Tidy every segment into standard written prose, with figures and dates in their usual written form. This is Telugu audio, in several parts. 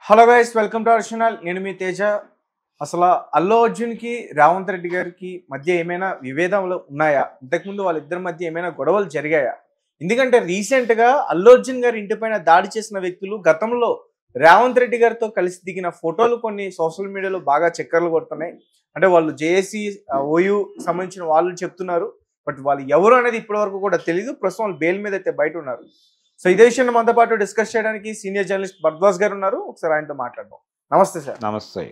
Hello guys, welcome to our channel. నేను మీ తేజ. అసలు అల్లు అర్జున్కి రేవంత్ రెడ్డి గారికి మధ్య ఏమైనా విభేదాలు ఉన్నాయా? ఇంతకుముందు వాళ్ళిద్దరి మధ్య ఏమైనా గొడవలు జరిగాయా? ఎందుకంటే రీసెంట్గా అల్లు అర్జున్ గారి ఇంటిపైన దాడి చేసిన వ్యక్తులు గతంలో రేవంత్ రెడ్డి గారితో కలిసి దిగిన ఫోటోలు కొన్ని సోషల్ మీడియాలో బాగా చక్కర్లు కొడుతున్నాయి. అంటే వాళ్ళు జేఏసీ ఓయూ సంబంధించిన వాళ్ళు చెప్తున్నారు. బట్ వాళ్ళు ఎవరు అనేది ఇప్పటివరకు కూడా తెలియదు. ప్రస్తుతం వాళ్ళు బెయిల్ మీద అయితే బయట ఉన్నారు. సో ఇదే విషయాన్ని మనతో పాటు డిస్కస్ చేయడానికి సీనియర్ జర్నలిస్ట్ భరద్వాజ్ గారు ఉన్నారు. ఒకసారి ఆయనతో మాట్లాడదాం. నమస్తే సార్. నమస్తే.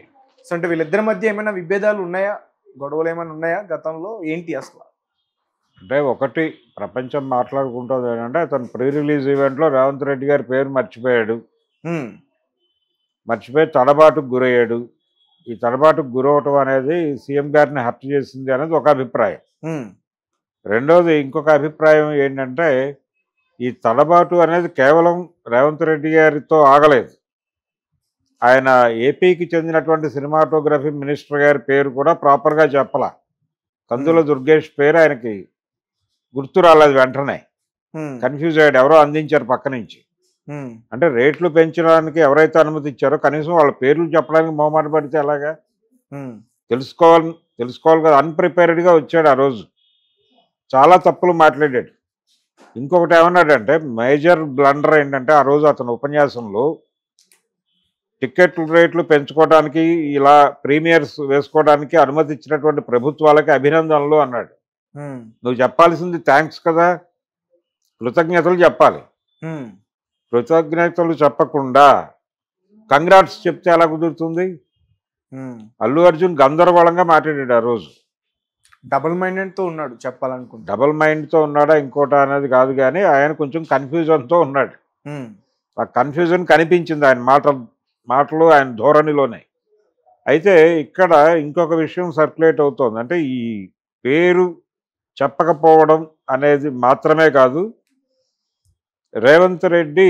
సో అంటే వీళ్ళిద్దరి మధ్య ఏమైనా విభేదాలు ఉన్నాయా, గొడవలు ఏమైనా ఉన్నాయా గతంలో? ఏంటి అసలు? అంటే ఒకటి ప్రపంచం మాట్లాడుకుంటుంది ఏంటంటే అతను ప్రీ రిలీజ్ ఈవెంట్లో రేవంత్ రెడ్డి గారి పేరు మర్చిపోయాడు. మర్చిపోయి తడబాటుకు గురయ్యాడు. ఈ తడబాటుకు గురవటం అనేది సీఎం గారిని హర్ట్ చేసింది అనేది ఒక అభిప్రాయం. రెండోది ఇంకొక అభిప్రాయం ఏంటంటే ఈ తడబాటు అనేది కేవలం రేవంత్ రెడ్డి గారితో ఆగలేదు. ఆయన ఏపీకి చెందినటువంటి సినిమాటోగ్రఫీ మినిస్టర్ గారి పేరు కూడా ప్రాపర్గా చెప్పాల. కందుల దుర్గేష్ పేరు ఆయనకి గుర్తు రాలేదు. వెంటనే కన్ఫ్యూజ్ అయ్యాడు. ఎవరో అందించారు పక్క నుంచి. అంటే రేట్లు పెంచడానికి ఎవరైతే అనుమతి ఇచ్చారో కనీసం వాళ్ళ పేర్లు చెప్పడానికి మొహమాట పడితే ఎలాగా? తెలుసుకోవాలి కదా. అన్ప్రిపేర్డ్గా వచ్చాడు ఆ రోజు. చాలా తప్పులు మాట్లాడాడు. ఇంకొకటి ఏమన్నాడంటే మేజర్ బ్లండర్ ఏంటంటే ఆ రోజు అతని ఉపన్యాసంలో టికెట్ రేట్లు పెంచుకోవడానికి ఇలా ప్రీమియర్స్ వేసుకోవడానికి అనుమతి ఇచ్చినటువంటి ప్రభుత్వాలకి అభినందనలు అన్నాడు. నువ్వు చెప్పాల్సింది థ్యాంక్స్ కదా, కృతజ్ఞతలు చెప్పాలి. కృతజ్ఞతలు చెప్పకుండా కంగ్రాట్స్ చెప్తే ఎలా కుదురుతుంది? అల్లు అర్జున్ గందరగోళంగా మాట్లాడాడు ఆ రోజు. డబుల్ మైండెడ్తో ఉన్నాడు చెప్పాలనుకుంటా. డబుల్ మైండ్తో ఉన్నాడా ఇంకోటా అనేది కాదు, కానీ ఆయన కొంచెం కన్ఫ్యూజన్తో ఉన్నాడు. ఆ కన్ఫ్యూజన్ కనిపించింది ఆయన మాటలు ఆయన ధోరణిలోనే. అయితే ఇక్కడ ఇంకొక విషయం సర్క్యులేట్ అవుతోంది. అంటే ఈ పేరు చెప్పకపోవడం అనేది మాత్రమే కాదు, రేవంత్ రెడ్డి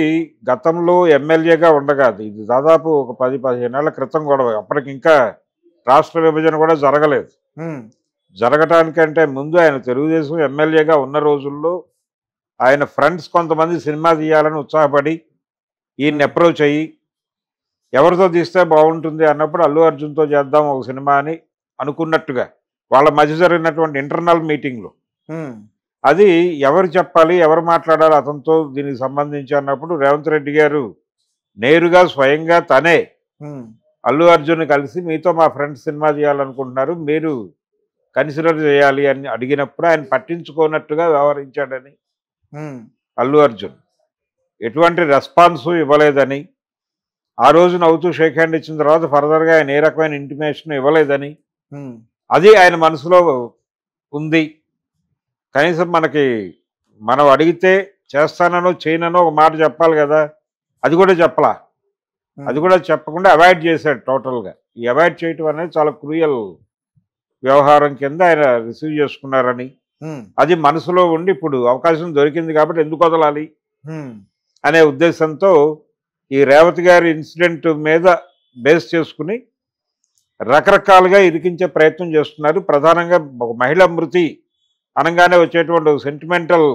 గతంలో ఎమ్మెల్యేగా ఉండగా, ఇది దాదాపు ఒక 10-15 ఏళ్ల క్రితం గొడవ. అప్పటికి ఇంకా రాష్ట్ర విభజన కూడా జరగలేదు. జరగటానికంటే ముందు ఆయన తెలుగుదేశం ఎమ్మెల్యేగా ఉన్న రోజుల్లో ఆయన ఫ్రెండ్స్ కొంతమంది సినిమా తీయాలని ఉత్సాహపడి ఈయన్ని అప్రోచ్ అయ్యి ఎవరితో తీస్తే బాగుంటుంది అన్నప్పుడు అల్లు అర్జున్తో చేద్దాం ఒక సినిమా అని అనుకున్నట్టుగా వాళ్ళ మధ్య జరిగినటువంటి ఇంటర్నల్ మీటింగ్లో అది ఎవరు చెప్పాలి, ఎవరు మాట్లాడాలి అతనితో దీనికి సంబంధించి అన్నప్పుడు రేవంత్ రెడ్డి గారు నేరుగా స్వయంగా తనే అల్లు అర్జున్ కలిసి మీతో మా ఫ్రెండ్స్ సినిమా తీయాలనుకుంటున్నారు, మీరు కన్సిడర్ చేయాలి అని అడిగినప్పుడు ఆయన పట్టించుకోనట్టుగా వ్యవహరించాడని అల్లు అర్జున్ ఎటువంటి రెస్పాన్సు ఇవ్వలేదని, ఆ రోజు నవ్వుతూ షేక్ హ్యాండ్ ఇచ్చిన తర్వాత ఫర్దర్గా ఆయన ఏ రకమైన ఇంటిమేషన్ ఇవ్వలేదని, అది ఆయన మనసులో ఉంది. కనీసం మనం అడిగితే చేస్తానో చేయనో ఒక మాట చెప్పాలి కదా, అది కూడా చెప్పలా. అది కూడా చెప్పకుండా అవాయిడ్ చేశాడు టోటల్గా. ఈ అవాయిడ్ చేయటం అనేది చాలా క్రూయల్ వ్యవహారం కింద ఆయన రిసీవ్ చేసుకున్నారని, అది మనసులో ఉండి ఇప్పుడు అవకాశం దొరికింది కాబట్టి ఎందుకు వదలాలి అనే ఉద్దేశంతో ఈ రేవతి గారి ఇన్సిడెంట్ మీద బేస్ చేసుకుని రకరకాలుగా ఇరికించే ప్రయత్నం చేస్తున్నారు. ప్రధానంగా ఒక మహిళా మృతి అనగానే వచ్చేటువంటి సెంటిమెంటల్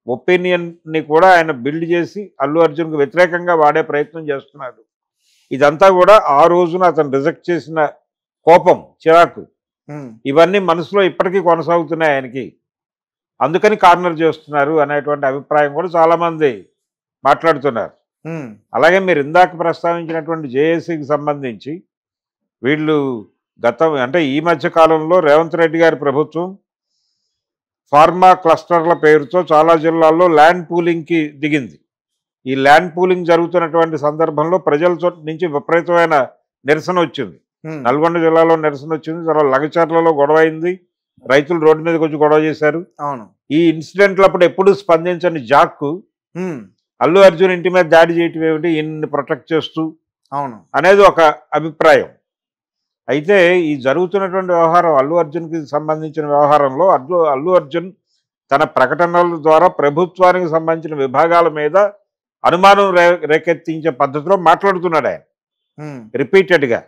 ఒపీనియన్ని కూడా ఆయన బిల్డ్ చేసి అల్లు అర్జున్కు వ్యతిరేకంగా వాడే ప్రయత్నం చేస్తున్నాడు. ఇదంతా కూడా ఆ రోజున అతను రిజెక్ట్ చేసిన కోపం, చిరాకు, ఇవన్నీ మనసులో ఇప్పటికీ కొనసాగుతున్నాయి ఆయనకి. అందుకని కార్నర్ చేస్తున్నారు అనేటువంటి అభిప్రాయం కూడా చాలామంది మాట్లాడుతున్నారు. అలాగే మీరు ఇందాక ప్రస్తావించినటువంటి జేఏసీకి సంబంధించి వీళ్ళు అంటే ఈ మధ్య కాలంలో రేవంత్ రెడ్డి గారి ప్రభుత్వం ఫార్మా క్లస్టర్ల పేరుతో చాలా జిల్లాల్లో ల్యాండ్ పూలింగ్కి దిగింది. ఈ ల్యాండ్ పూలింగ్ జరుగుతున్నటువంటి సందర్భంలో ప్రజల నుంచి విపరీతమైన నిరసన వచ్చింది. నల్గొండ జిల్లాలో నిరసన వచ్చింది, తర్వాత లగచర్లలో గొడవ అయింది, రైతులు రోడ్డు మీదకి వచ్చి గొడవ చేశారు. ఈ ఇన్సిడెంట్లు అప్పుడు ఎప్పుడు స్పందించని జాక్కు అల్లు అర్జున్ ఇంటి మీద దాడి చేయటం ఏమిటి, ఈయన్ని ప్రొటెక్ట్ చేస్తూ అనేది ఒక అభిప్రాయం. అయితే ఈ జరుగుతున్నటువంటి వ్యవహారం అల్లు అర్జున్కి సంబంధించిన వ్యవహారంలో అల్లు అర్జున్ తన ప్రకటనల ద్వారా ప్రభుత్వానికి సంబంధించిన విభాగాల మీద అనుమానం రేకెత్తించే పద్ధతిలో మాట్లాడుతున్నాడు ఆయన రిపీటెడ్గా.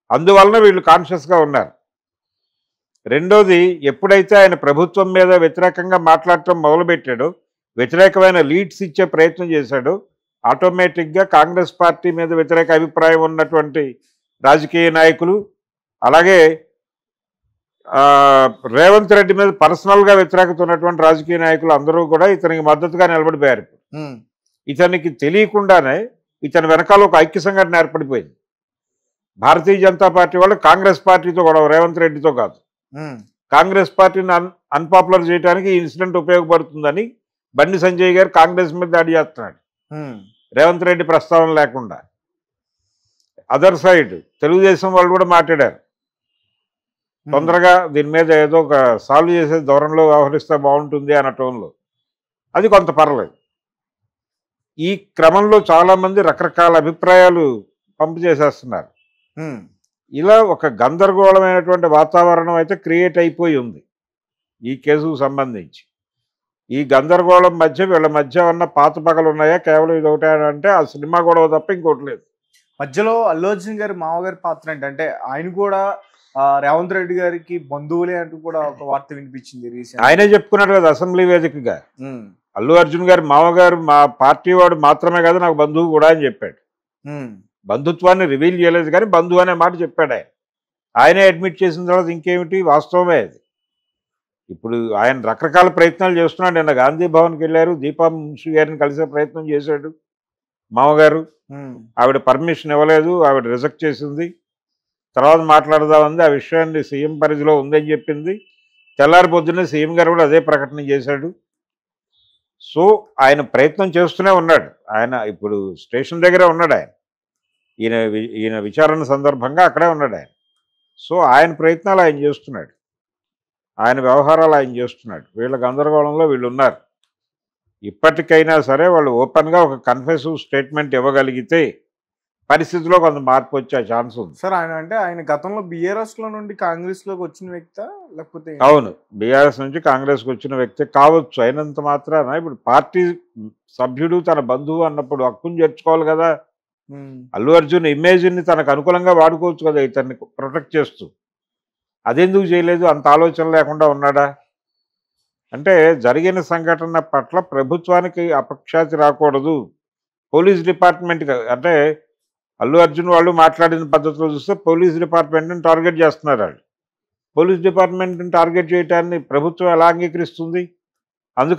అందువలన వీళ్ళు కాన్షియస్గా ఉన్నారు. రెండోది, ఎప్పుడైతే ఆయన ప్రభుత్వం మీద వ్యతిరేకంగా మాట్లాడటం మొదలుపెట్టాడో, వ్యతిరేకమైన లీడ్స్ ఇచ్చే ప్రయత్నం చేశాడో, ఆటోమేటిక్గా కాంగ్రెస్ పార్టీ మీద వ్యతిరేక అభిప్రాయం ఉన్నటువంటి రాజకీయ నాయకులు, అలాగే రేవంత్ రెడ్డి మీద పర్సనల్గా వ్యతిరేకత ఉన్నటువంటి రాజకీయ నాయకులు అందరూ కూడా ఇతనికి మద్దతుగా నిలబడిపోయారు. ఇతనికి తెలియకుండానే ఇతని వెనకాల ఒక ఐక్య సంఘటన ఏర్పడిపోయింది. భారతీయ జనతా పార్టీ వాళ్ళు కాంగ్రెస్ పార్టీతో కూడా, రేవంత్ రెడ్డితో కాదు, కాంగ్రెస్ పార్టీని అన్పాపులర్ చేయడానికి ఈ ఇన్సిడెంట్ ఉపయోగపడుతుందని బండి సంజయ్ గారు కాంగ్రెస్ మీద దాడి చేస్తున్నాడు, రేవంత్ రెడ్డి ప్రస్తావన లేకుండా. అదర్ సైడ్ తెలుగుదేశం వాళ్ళు కూడా మాట్లాడారు, తొందరగా దీని మీద ఏదో ఒక సాల్వ్ చేసే ధోరణిలో వ్యవహరిస్తే బాగుంటుంది అన్న టోన్లో. అది కొంత పర్లేదు. ఈ క్రమంలో చాలామంది రకరకాల అభిప్రాయాలు పంపు చేసేస్తున్నారు. ఇలా ఒక గందరగోళమైనటువంటి వాతావరణం అయితే క్రియేట్ అయిపోయి ఉంది ఈ కేసుకు సంబంధించి. ఈ గందరగోళం మధ్య వీళ్ళ మధ్య ఉన్న పాత పగలు ఉన్నాయా, కేవలం ఇది ఒకటే అంటే ఆ సినిమా గొడవ తప్ప ఇంకోటి లేదు. మధ్యలో అల్లు అర్జున్ గారి మామగారి పాత్ర ఏంటంటే ఆయన కూడా రేవంత్ రెడ్డి గారికి బంధువులే అంటూ కూడా ఒక వార్త వినిపించింది రీసెంట్. ఆయనే చెప్పుకున్నాడు కదా అసెంబ్లీ వేదికగా, అల్లు అర్జున్ గారు మామగారు మా పార్టీ వాడు మాత్రమే కదా నాకు బంధువు కూడా అని చెప్పాడు. బంధుత్వాన్ని రివీల్ చేయలేదు కానీ బంధువు అనే మాట చెప్పాడు ఆయన. ఆయనే అడ్మిట్ చేసిన తర్వాత ఇంకేమిటి, వాస్తవమే అది. ఇప్పుడు ఆయన రకరకాల ప్రయత్నాలు చేస్తున్నాడు. నిన్న గాంధీ భవన్కి వెళ్ళారు, దీపా మున్షి గారిని కలిసే ప్రయత్నం చేశాడు మామగారు. ఆవిడ పర్మిషన్ ఇవ్వలేదు, ఆవిడ రిజెక్ట్ చేసింది. తర్వాత మాట్లాడదామంది, ఆ విషయాన్ని సీఎం పరిధిలో ఉందని చెప్పింది. తెల్లారి పొద్దున్నే సీఎం గారు కూడా అదే ప్రకటన చేశాడు. సో ఆయన ప్రయత్నం చేస్తూనే ఉన్నాడు. ఆయన ఇప్పుడు స్టేషన్ దగ్గరే ఉన్నాడు. ఈయన విచారణ సందర్భంగా అక్కడే ఉన్నాడు ఆయన. సో ఆయన ప్రయత్నాలు ఆయన చేస్తున్నాడు, ఆయన వ్యవహారాలు ఆయన చేస్తున్నాడు. వీళ్ళ గందరగోళంలో వీళ్ళు ఉన్నారు. ఇప్పటికైనా సరే వాళ్ళు ఓపెన్గా ఒక కన్ఫెసివ్ స్టేట్మెంట్ ఇవ్వగలిగితే పరిస్థితిలో కొంత మార్పు వచ్చే ఛాన్స్ ఉంది. సార్ ఆయన అంటే ఆయన గతంలో బీఆర్ఎస్లో నుండి కాంగ్రెస్లోకి వచ్చిన వ్యక్తి లేకపోతే? అవును, బీఆర్ఎస్ నుంచి కాంగ్రెస్కి వచ్చిన వ్యక్తి కావచ్చు. అయినంత మాత్రాన ఇప్పుడు పార్టీ సభ్యుడు తన బంధువు అన్నప్పుడు హక్కును చేర్చుకోవాలి కదా. అల్లు అర్జున్ ఇమేజ్ని తనకు అనుకూలంగా వాడుకోవచ్చు కదా ఇతన్ని ప్రొటెక్ట్ చేస్తూ. అదెందుకు చేయలేదు, అంత ఆలోచన లేకుండా ఉన్నాడా అంటే జరిగిన సంఘటన పట్ల ప్రభుత్వానికి అపఖ్యాతి రాకూడదు. పోలీస్ డిపార్ట్మెంట్కి అంటే అల్లు అర్జున్ వాళ్ళు మాట్లాడిన పద్ధతిలో చూస్తే పోలీస్ డిపార్ట్మెంట్ని టార్గెట్ చేస్తున్నారు వాళ్ళు. పోలీస్ డిపార్ట్మెంట్ని టార్గెట్ చేయడాన్ని ప్రభుత్వం ఎలా అంగీకరిస్తుంది? అందుకని